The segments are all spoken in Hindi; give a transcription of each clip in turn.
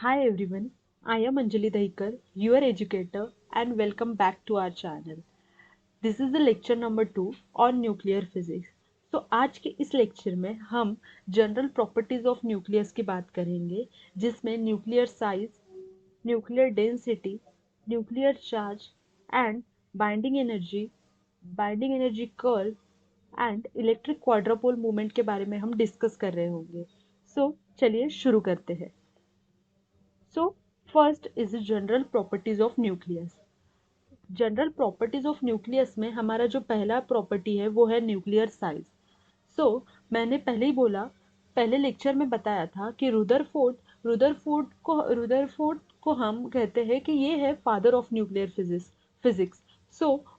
Hi everyone, I am Anjali Dahikar, your educator, and welcome back to our channel. This is the lecture number 2 on nuclear physics. तो आज के इस लेक्चर में हम जनरल प्रॉपर्टीज ऑफ न्यूक्लियस की बात करेंगे, जिसमें nuclear size, nuclear density, nuclear charge and binding energy curve and electric quadrupole movement के बारे में हम डिस्कस कर रहे होंगे. चलिए शुरू करते हैं. So, first is the general properties of nucleus. General properties of nucleus में हमारा जो पहला प्रॉपर्टी है वो है न्यूक्लियर साइज. मैंने पहले ही बोला, पहले लेक्चर में बताया था कि रुदरफोर्ड को हम कहते हैं कि ये है फादर ऑफ न्यूक्लियर फिजिक्स.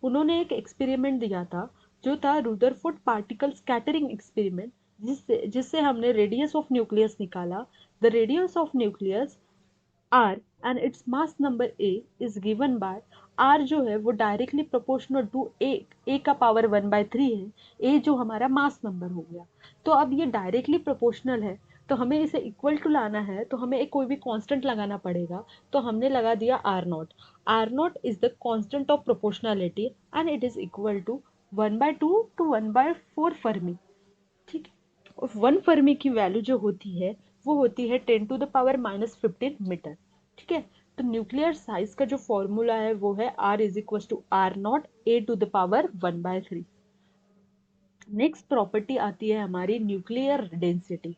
उन्होंने एक एक्सपेरिमेंट दिया था जो था रुदरफोर्ड पार्टिकल स्कैटरिंग एक्सपेरिमेंट, जिससे हमने रेडियस ऑफ न्यूक्लियस निकाला. The radius of nucleus R and its mass number A is given by R जो है वो डायरेक्टली प्रोपोर्शनल टू A का पावर 1/3 है. A जो हमारा मास नंबर हो गया. तो अब ये डायरेक्टली प्रोपोर्शनल है, तो हमें इसे इक्वल टू लाना है, तो हमें एक कोई भी कांस्टेंट लगाना पड़ेगा. तो हमने लगा दिया R0. R0 is the constant of proportionality and it is equal to 1/2 to 1/4 fermi. ठीक है. और 1 फर्मी की वैल्यू जो होती है वो होती है 10⁻⁻15 मीटर. ठीक है. तो न्यूक्लियर साइज का जो फॉर्मूला है वो है R is equal to R0 A⁴. Next property आती है हमारी न्यूक्लियर डेंसिटी.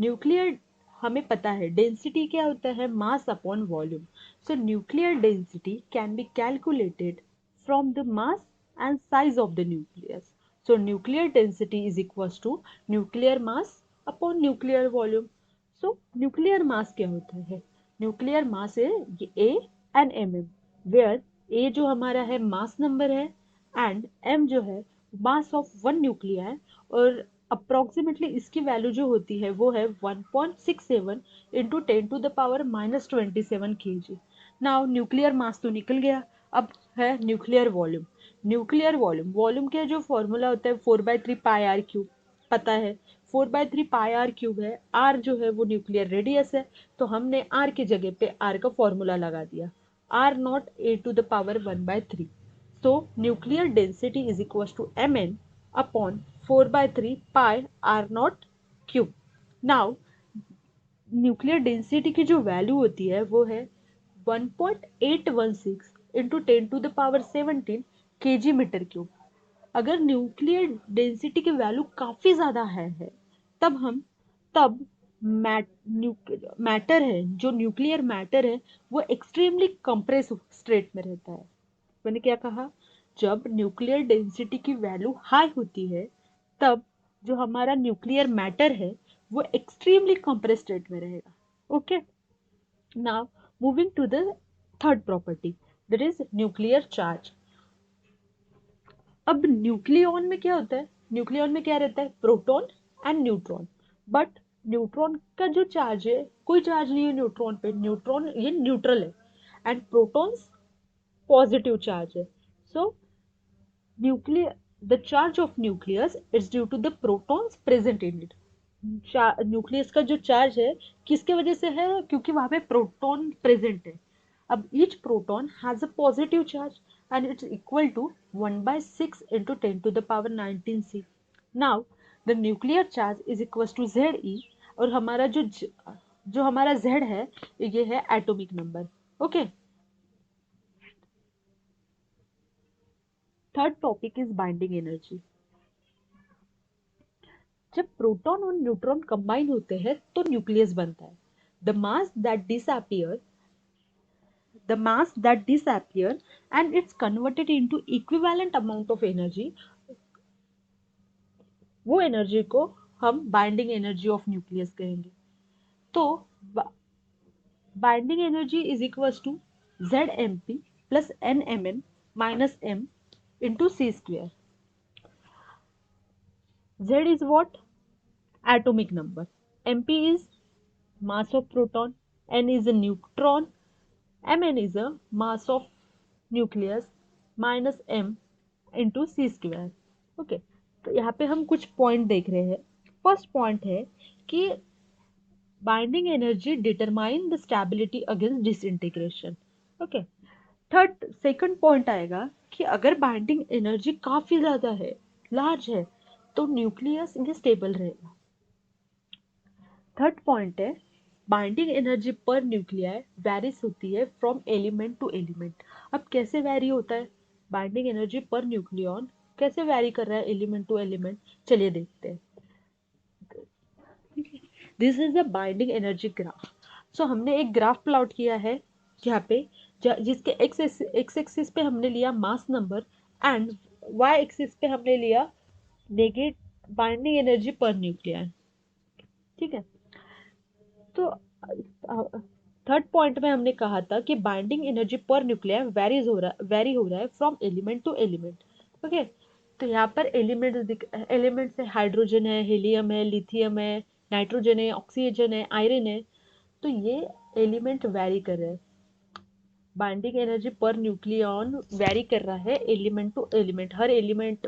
न्यूक्लियर हमें पता है डेंसिटी क्या होता है, mass upon volume. Nuclear density can be calculated from the mass and size of the nucleus. Nuclear density is equal to nuclear mass upon nuclear volume. Nuclear mass क्या होता है, न्यूक्लियर मास है A and M M, where A जो हमारा है मास नंबर है एंड एम जो है मास ऑफ वन न्यूक्लिया, और अप्रोक्सीमेटली इसकी वैल्यू जो होती है वो है 1.67 into 10⁻⁻27 kg. Now nuclear mass तो निकल गया. अब है न्यूक्लियर वॉल्यूम. वॉल्यूम का जो फॉर्मूला होता है 4/3 पाई आर क्यूब, पता है 4/3 पाई आर क्यूब है. आर जो है वो न्यूक्लियर रेडियस है, तो हमने आर की जगह पे आर का फॉर्मूला लगा दिया, R0 A⁴ So nuclear density is equals to Mn upon 4/3 pi R0 cube. Now nuclear density की जो वैल्यू होती है वो है 1.816 इंटू 10⁻17 kg मीटर क्यूब. अगर न्यूक्लियर डेंसिटी की वैल्यू काफी ज्यादा है तब मैटर है, जो न्यूक्लियर मैटर है वो एक्सट्रीमली कंप्रेस स्टेट में रहता है. मैंने क्या कहा, जब न्यूक्लियर डेंसिटी की वैल्यू हाई होती है तब जो हमारा न्यूक्लियर मैटर है वो एक्सट्रीमली कंप्रेस स्टेट में रहेगा. Okay. Now moving to the third property, that is nuclear charge. अब न्यूक्लियॉन में क्या होता है, न्यूक्लियॉन में क्या रहता है, proton and neutron. But neutron का जो चार्ज है, कोई चार्ज नहीं है न्यूट्रॉन पे, न्यूट्रॉन ये न्यूट्रल है एंड प्रोटॉन्स पॉजिटिव चार्ज है. सो nuclear the charge of nucleus is due to the protons present in it. Nucleus का जो चार्ज है किसके वजह से है, क्योंकि वहां पे प्रोटॉन प्रेजेंट है. अब each proton has a positive charge and it's equal to 1/6 into 10⁻19 C. Now the nuclear charge is equal to Ze, और हमारा जो हमारा Z है ये है atomic number. Okay. Third topic is binding energy. जब प्रोटॉन और न्यूट्रॉन कंबाइन होते हैं तो न्यूक्लियस बनता है. The mass that disappear the mass that disappear and it's converted into equivalent amount of energy, वो एनर्जी को हम बाइंडिंग एनर्जी ऑफ न्यूक्लियस कहेंगे. तो binding energy is equal to ZMP plus NMN minus M into C². Z is what, atomic number, MP is mass of proton, N is a neutron, Mn is a mass of nucleus minus M into C². Okay. तो यहाँ पे हम कुछ पॉइंट देख रहे हैं. फर्स्ट पॉइंट है कि binding energy determine the stability against disintegration. Okay, third second point आएगा कि अगर बाइंडिंग एनर्जी काफी ज्यादा है, लार्ज है, तो न्यूक्लियस ये स्टेबल रहेगा। थर्ड पॉइंट है बाइंडिंग एनर्जी पर न्यूक्लियाई वैरीज होती है फ्रॉम एलिमेंट टू एलिमेंट। अब कैसे वैरी होता है बाइंडिंग एनर्जी पर न्यूक्लियॉन, कैसे वैरी कर रहा है एलिमेंट टू एलिमेंट, चलिए देखते हैं। This is the binding energy graph. So हमने एक ग्राफ प्लॉट किया है यहाँ पे, जिसके एक्स एक्सिस पे हमने लिया mass number and Y axis पे हमने लिया negative binding energy per nucleon. ठीक है, तो थर्ड पॉइंट में हमने कहा था कि binding energy per nuclear vary हो रहा है from element to element. Okay, तो यहाँ पर एलिमेंट्स है, हाइड्रोजन है, हीलियम है, लिथियम है, नाइट्रोजन है, ऑक्सीजन है, आयरन है। तो ये एलिमेंट वेरी कर रहे हैं, binding energy per nucleon vary कर रहा है एलिमेंट टू एलिमेंट। हर एलिमेंट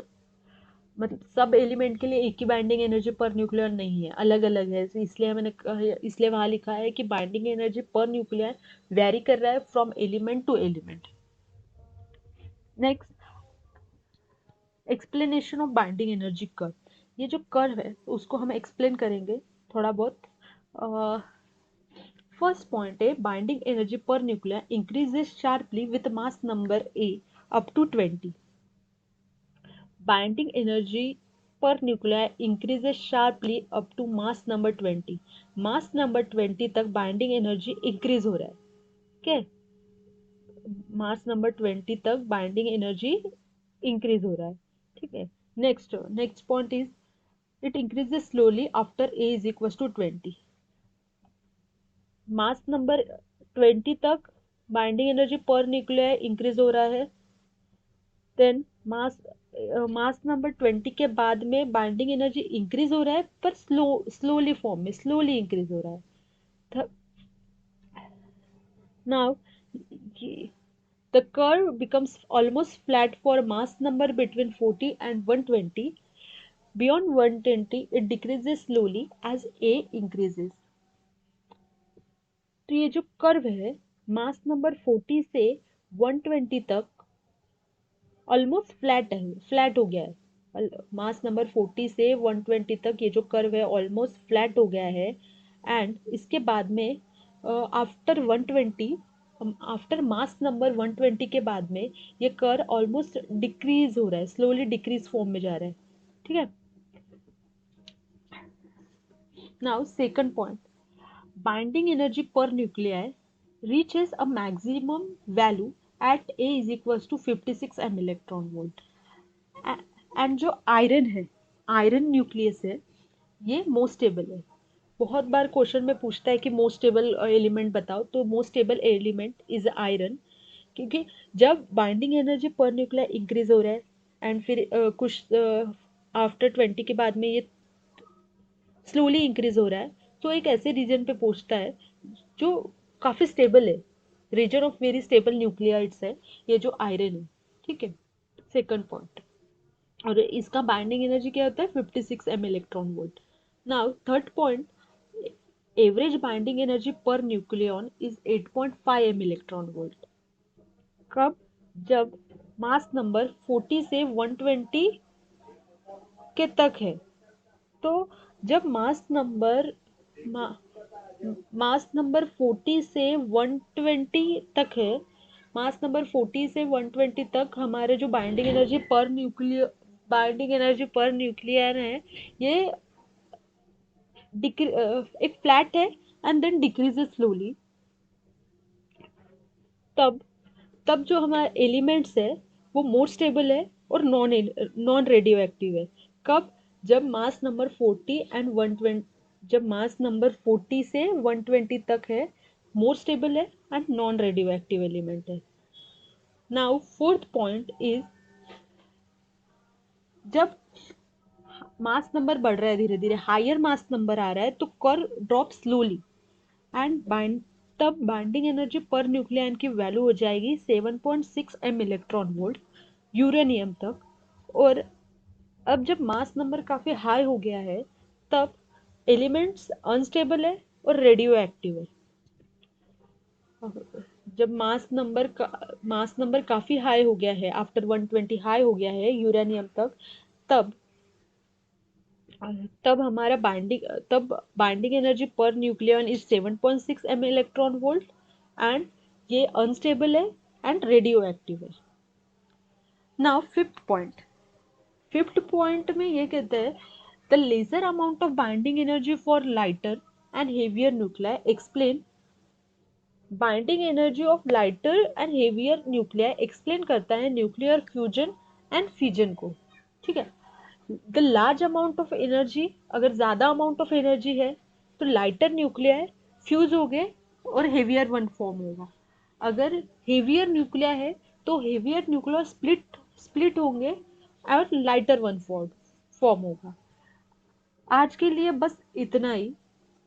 मतलब सब एलिमेंट के लिए एक ही बाइंडिंग एनर्जी पर न्यूक्लियर नहीं है, अलग अलग है। इसलिए इसलिए वहां लिखा है कि binding energy per nuclear vary कर रहा है from element to element. Next, explanation of binding energy curve. ये जो कर्व है उसको हम एक्सप्लेन करेंगे थोड़ा बहुत। फर्स्ट पॉइंट है binding energy per nuclear increases sharply with mass number A up to 20। Binding energy per nuclear increases sharply up to mass number 20। Mass number 20 तक बाइंडिंग एनर्जी इंक्रीज हो रहा है। ठीक है, मास नंबर 20 तक बाइंडिंग एनर्जी इंक्रीज हो रहा है। ठीक है, next point is it increases slowly after A is equal to 20। Mass number 20 तक binding energy per nuclear increase हो रहा है, देन मास नंबर 20 के बाद में बाइंडिंग एनर्जी इंक्रीज हो रहा है, पर स्लोली फॉर्म में स्लोली इंक्रीज हो रहा है। Now the curve becomes almost flat for mass number between 40 and 120. Beyond 120 it decreases slowly as A increases. तो ये जो कर्व है मास नंबर 40 से 120 तक ऑलमोस्ट फ्लैट हो गया है। मास नंबर 40 से 120 तक ये जो कर्व है ऑलमोस्ट फ्लैट हो गया है। एंड इसके बाद में आफ्टर 120, आफ्टर मास नंबर 120 के बाद में ये कर्व ऑलमोस्ट डिक्रीज हो रहा है, स्लोली डिक्रीज फॉर्म में जा रहा है। ठीक है, now second point, binding energy पर nuclei reaches a maximum value at A is equals to 56 m electron volt। And जो आयरन है, आयरन न्यूक्लियस है, ये मोस्ट स्टेबल है। बहुत बार क्वेश्चन में पूछता है कि मोस्ट स्टेबल एलिमेंट बताओ, तो most stable element is iron. क्योंकि जब binding energy per nuclear increase हो रहा है एंड फिर कुछ आफ्टर 20 के बाद में ये स्लोली इंक्रीज हो रहा है, तो एक ऐसे रीजन पे पहुंचता है जो काफी स्टेबल है, reason of very stable nuclides है ये जो आयरन है। ठीक है, सेकंड पॉइंट, और इसका बाइंडिंग एनर्जी क्या होता है 56 m electron volt. Now third point, average binding energy per nucleon is 8.5 m electron volt. कब? जब मास नंबर 40 से 120 के तक है। तो जब मास नंबर 40 से 120 तक है, मास नंबर 40 से 120 तक हमारे जो बाइंडिंग एनर्जी पर न्यूक्लियर है, ये एक फ्लैट है एंड देन डिक्रीजेस स्लोली। तब तब जो हमारे एलिमेंट्स है वो मोर स्टेबल है और नॉन रेडियो एक्टिव है। कब? जब मास नंबर 40 एंड 120, जब मास नंबर 40 से 120 तक है, मोर स्टेबल है and non radio active element है। नाउ फोर्थ पॉइंट इज, जब मास नंबर बढ़ रहा है, धीरे धीरे हायर मास नंबर आ रहा है, तो कर्व ड्रॉप स्लोली एंड तब बाइंडिंग एनर्जी पर न्यूक्लियन की वैल्यू हो जाएगी 7.6 m इलेक्ट्रॉन वोल्ट यूरेनियम तक। और अब जब मास नंबर काफी हाई हो गया है, तब एलिमेंट्स अनस्टेबल है और रेडियो एक्टिव है। जब मास नंबर काफी हाई हो गया है, आफ्टर 120 हाई हो गया है यूरेनियम तक, तब तब हमारा binding energy per nucleon is 7.6 M electron volt, and ये अनस्टेबल है एंड रेडियो एक्टिव है। नाउ फिफ्थ पॉइंट में ये कहते हैं the larger amount of binding energy for lighter and heavier nuclei explain binding energy of lighter and heavier nuclei explain करता है न्यूक्लियर फ्यूजन एंड फिजन को। ठीक है, the large amount of energy, अगर ज्यादा अमाउंट ऑफ एनर्जी है तो लाइटर न्यूक्लियाई फ्यूज हो गए और हेवियर वन फॉर्म होगा। अगर हेवियर न्यूक्लिया है तो हेवियर न्यूक्लिया स्प्लिट होंगे और लाइटर वन फॉर्म होगा। आज के लिए बस इतना ही।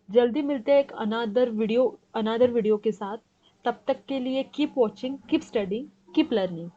जल्दी मिलते हैं एक अनादर वीडियो के साथ। तब तक के लिए keep watching, keep studying, keep learning.